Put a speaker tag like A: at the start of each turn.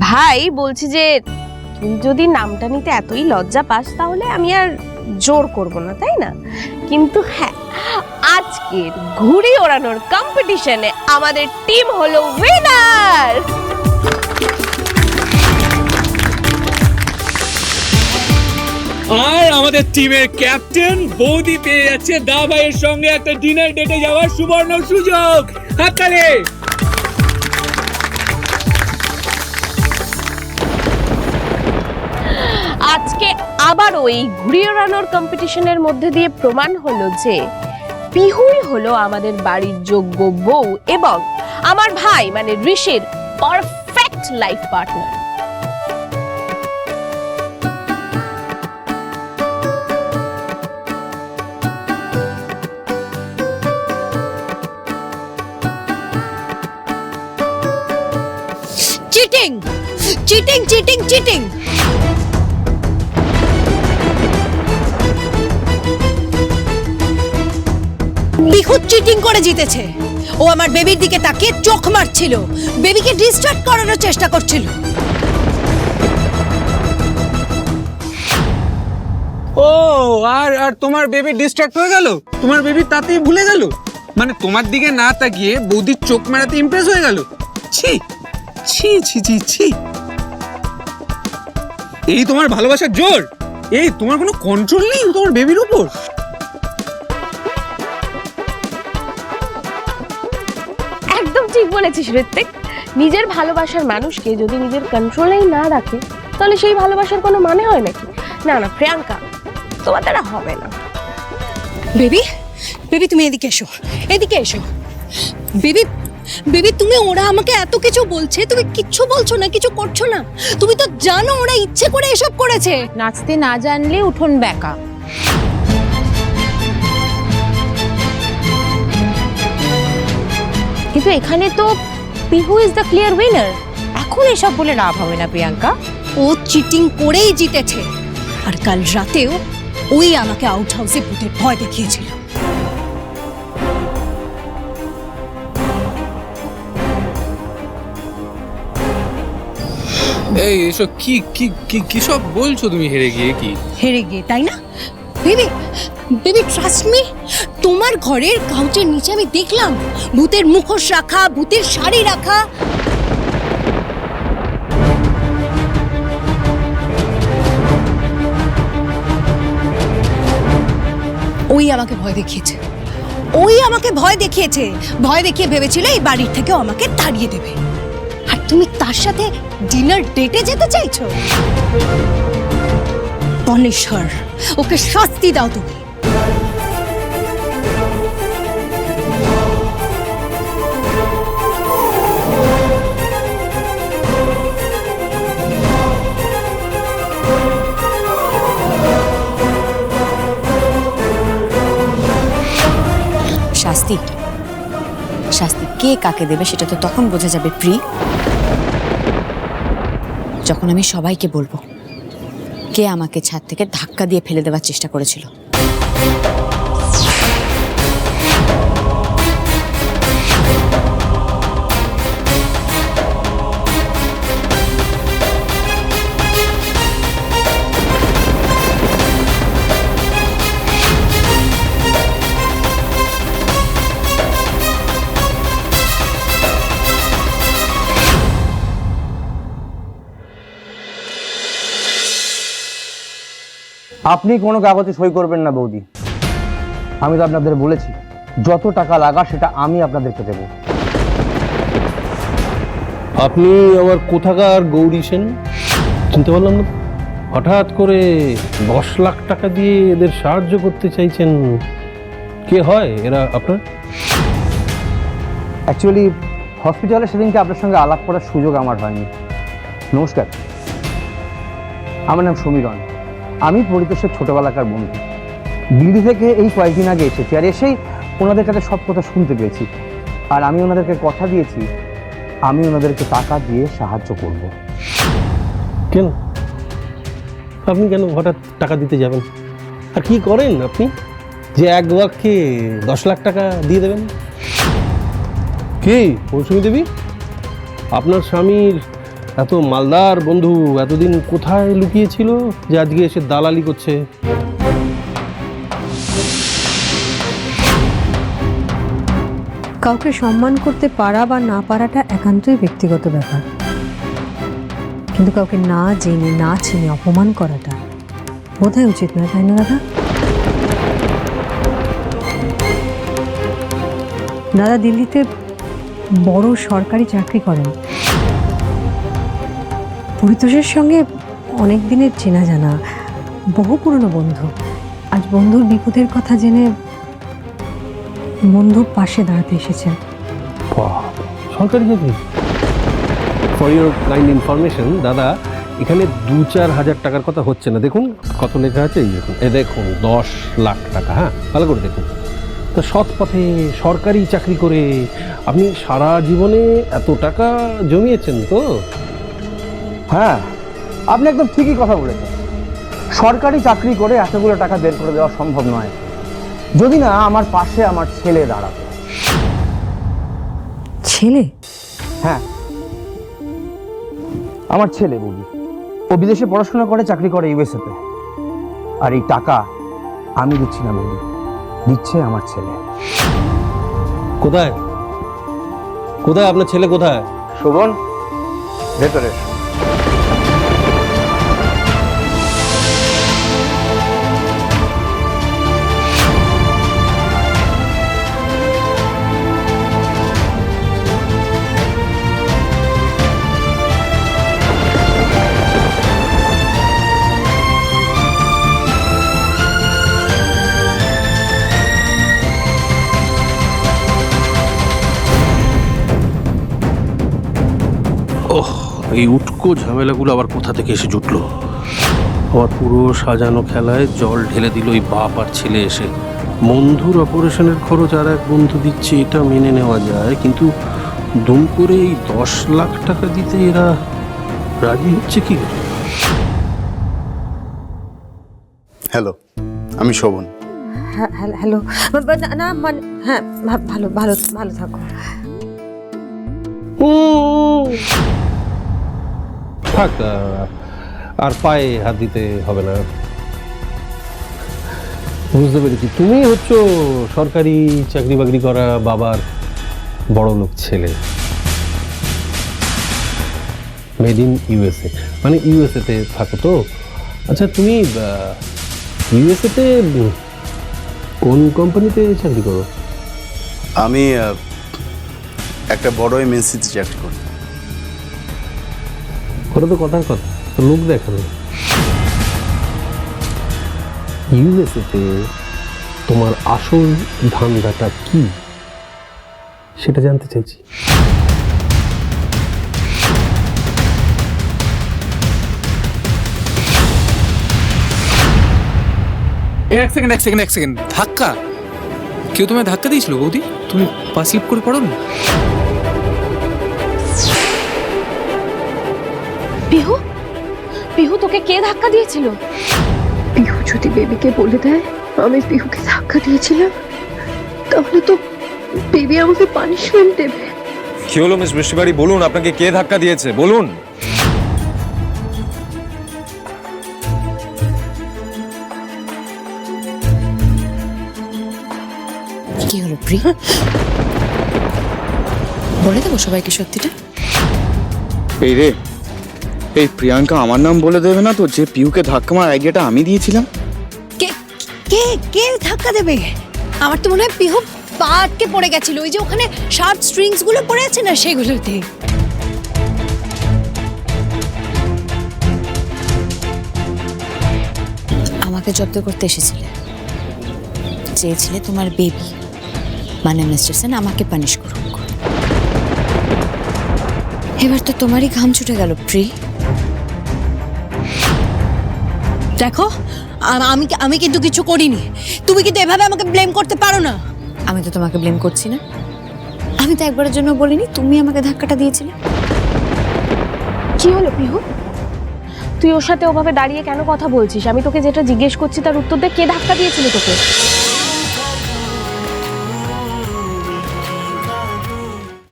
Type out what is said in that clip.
A: ভাই বলছি যে তুই যদি নামটা নিতে এতই লজ্জা পাস তাহলে আমি আর জোর করব না, তাই না? কিন্তু হ্যাঁ, আজকের ঘুড়ি ওড়ানোর কম্পিটিশনে আমাদের টিম হলো উইনার।
B: আর আমাদের টিমের ক্যাপ্টেন বৌদি পেয়ে যাচ্ছে দা ভাইয়ের সঙ্গে একটা ডিনার ডেটে যাওয়ার সুবর্ণ সুযোগ। হাততালি।
A: আজকে আবারও এই ঘুড়ি ওড়ানোর কম্পিটিশনের মধ্যে দিয়ে প্রমাণ হলো যে পিহুই হলো আমাদের বাড়ির যোগ্য বউ এবং আমার ভাই মানে ঋষির perfect life partner.
C: Cheating cheating cheating cheating Pihu cheating করে জিতেছে। ও আমার বেবির দিকে তাকিয়ে চোখ মারছিল, বেবিকে ডিস্ট্রাক্ট করানোর চেষ্টা করছিল।
B: ও আর আর তোমার বেবি ডিস্ট্রাক্ট হয়ে গেল, তোমার বেবি তাতেই ভুলে গেল, মানে তোমার দিকে না তাকিয়ে বৌদির চোখ মারাতে ইমপ্রেস হয়ে গেল। ছি ছি ছি ছি ছি, এই তোমার ভালোবাসার জোর? এই তোমার কোনো কন্ট্রোল নেই তোমার বেবির উপর?
A: একদম ঠিক বলেছিস ঋত্বিক, নিজের ভালোবাসার মানুষকে যদি নিজের কন্ট্রোলেই না রাখে তাহলে সেই ভালোবাসার কোনো মানে হয় নাকি? না না প্রিয়াঙ্কা, তোমার দ্বারা হবে না।
C: বেবি বেবি তুমি এদিকে এসো, এদিকে এসো। বেবি বেবি তুমি, ওরা আমাকে এত কিছু বলছে, তুমি কিচ্ছু বলছো না, কিছু করছো না। তুমি তো জানো ওরা ইচ্ছে করে এসব করেছে।
D: নাচতে না জানলে উঠোন বেঁকা। কিন্তু এখানে তো Pihu is the clear winner. এখন এসব বলে লাভ হবে না প্রিয়াঙ্কা।
C: ও চিটিং করেই জিতেছে, আর কাল রাতেও ওই আমাকে আউট হাউসে ভূতের ভয় দেখিয়েছিল।
B: এই এসব কি কি কি কি সব বলছো তুমি? হেরে গিয়ে কি
C: হেরে গিয়ে, তাই না? বেবি বেবি ট্রাস্ট মি, তোমার ঘরের কাউচের নিচে আমি দেখলাম ভূতের মুখোশ রাখা, ভূতের শাড়ি রাখা। ওই আমাকে ভয় দেখিয়েছে, ওই আমাকে ভয় দেখিয়েছে, ভয় দেখিয়ে ভেবেছিল এই বাড়ির থেকেও আমাকে তাড়িয়ে দেবে। আর তুমি তার সাথে ডিনার ডেটে যেতে চাইছো? পনেশ্বর, ওকে শাস্তি দাও তুমি।
D: শাস্তি শাস্তি কে কাকে দেবে সেটা তো তখন বোঝা যাবে প্রি, যখন আমি সবাইকে বলবো কে আমাকে ছাদ থেকে ধাক্কা দিয়ে ফেলে দেওয়ার চেষ্টা করেছিল।
E: আপনি কোনো কাগজে সই করবেন না বৌদি, আমি তো আপনাদের বলেছি যত টাকা লাগা সেটা আমি আপনাদেরকে দেব।
F: আপনি আবার কোথাকার গৌরী সেন চিনতে পারলাম না? হঠাৎ করে 10 লাখ টাকা দিয়ে এদের সাহায্য করতে চাইছেন, কে হয় এরা আপনার?
E: অ্যাকচুয়ালি হসপিটালে সেদিনকে আপনার সঙ্গে আলাপ করার সুযোগ আমার হয়নি। নমস্কার, আমার নাম সমীরণ, আমি পরিতোষের ছোটবেলাকার বন্ধু। দিল্লি থেকে এই কয়েকদিন আগে এসেছি, আর এসেই ওনাদের কাছে সব কথা শুনতে পেয়েছি। আর আমি ওনাদেরকে কথা দিয়েছি আমি ওনাদেরকে টাকা দিয়ে সাহায্য করব।
F: কেন আপনি কেন হঠাৎ টাকা দিতে যাবেন? আর কি করেন আপনি যে এক বাক্যে 10 লাখ টাকা দিয়ে দেবেন? কি মৌসুমী দেবী, আপনার স্বামীর এত মালদার বন্ধু এতদিন কোথায় লুকিয়েছিল যে আজকে এসে দালালি করছে?
C: কাউকে সম্মান করতে পারা বা না পারাটা একান্তই ব্যক্তিগত ব্যাপার, কিন্তু কাউকে না জেনে না চিনে অপমান করাটা বোধহয় উচিত নয়, তাই না দাদা? দাদা দিল্লিতে বড় সরকারি চাকরি করেন। পরিতোষের সঙ্গে অনেক দিনের চেনা জানা, বহু পুরনো বন্ধু। আজ বন্ধুর বিপদের কথা জেনে বন্ধুর পাশে দাঁড়াতে এসেছেন।
F: বাহ, সরকারি চাকরি। ফর ইউর কাইন্ড ইনফরমেশন দাদা, এখানে 2-4 হাজার টাকার কথা হচ্ছে না। দেখুন কত লেখা আছে, এই দেখুন, এ দেখুন 10 লাখ টাকা। হ্যাঁ, ভালো করে দেখুন। তো সৎ পথে সরকারি চাকরি করে আপনি সারা জীবনে এত টাকা জমিয়েছেন তো?
E: হ্যাঁ, আপনি একদম ঠিকই কথা বলেছেন। সরকারি চাকরি করে এতগুলো টাকা বের করে দেওয়া সম্ভব নয় যদি না আমার পাশে আমার ছেলে দাঁড়াতো।
C: ছেলে?
E: হ্যাঁ, আমার ছেলে বৌদি। ও বিদেশে পড়াশোনা করে, চাকরি করে ইউএসএতে। আর এই টাকা আমি দিচ্ছি না বৌদি, দিচ্ছে আমার ছেলে।
F: কোথায় কোথায় আপনার ছেলে কোথায়?
E: শোভন, ভেতরে এসো।
F: ওহ, এই উটকো ঝামেলাগুলো আবার কোথা থেকে এসে জুটলো? আবার পুরো সাজানো খেলায় জল ঢেলে দিল এই বাপ আর ছেলে এসে। বন্ধুর অপারেশনের খরচ আর এক বন্ধু দিচ্ছে, এটা মেনে নেওয়া যায়, কিন্তু দুম করে এই 10 লাখ টাকা দিতে এরা রাজি হচ্ছে কি করে?
G: হ্যালো, আমি শোভন।
C: হ্যালো। না মানে হ্যাঁ, ভালো ভালো ভালো থাকো।
F: থাক, আর পায়ে হাত দিতে হবে না। বুঝতে পেরেছি, তুমি হচ্ছ সরকারি চাকরি বাকরি করা বাবার বড় লোক ছেলে, মেড ইন ইউএসএ। মানে ইউএসএতে থাকো তো? আচ্ছা, তুমি ইউএসএতে কোন কোম্পানিতে চাকরি করো?
G: আমি একটা বড় এমএনসিতে চাকরি করি।
F: ওটা তো কথার কথা, তো লোক দেখানো। ইউএসএতে তোমার আসল ধান্দাটা কি সেটা জানতে চাইছি।
B: এক সেকেন্ড, ধাক্কা? কেউ তোমায় ধাক্কা দিয়েছিল বৌদি? তুমি পা স্লিপ করে পড়ো না?
A: পিহু, পিহু তোকে কে ধাক্কা দিয়েছিল?
H: পিহু যদি বেবিকে বলে দেয় আমি পিহুকে ধাক্কা দিয়েছিলাম, তাহলে তো বেবি আমাকে পানিশমেন্ট দেবে।
I: কি হলো মিস বৃষ্টিবাড়ি, বলুন আপনাকে কে ধাক্কা দিয়েছে বলুন।
D: কি হলো প্রি? বলে দেবো সবাইকে সত্যিটা?
G: এই রে, এই প্রিয়াঙ্কা আমার নাম বলে দেবে না তো যে পিহুকে ধাক্কা মারার আইডিয়াটা আমি দিয়েছিলাম?
C: কে কে কে ধাক্কা দেবে? আমার তো মনে হয় পিহু পা আটকে পড়ে গেছিল, ওই যে ওখানে শার্প স্ট্রিংস গুলো পড়ে আছে না, সেগুলোতে।
D: আমাকে জব্দ করতে এসেছিলে, চেয়েছিলে তোমার বেবি মানে মিস্টার সেন আমাকে পানিশ করুক। এবার তো তোমারই ঘাম ছুটে গেল প্রি।
C: দেখো, আমি কিন্তু কিছু করিনি, তুমি কিন্তু এভাবে আমাকে ব্লেম করতে পারো না।
D: আমি তো তোমাকে ব্লেম করছি না, আমি তো একবারের জন্য বলিনি তুমি আমাকে ধাক্কাটা দিয়েছিলে।
A: কি হলো পিহু? তুই ওর সাথে ওভাবে দাঁড়িয়ে কেন কথা বলছিস? আমি তোকে যেটা জিজ্ঞেস করছি তার উত্তর দে, কে ধাক্কা দিয়েছিল তোকে?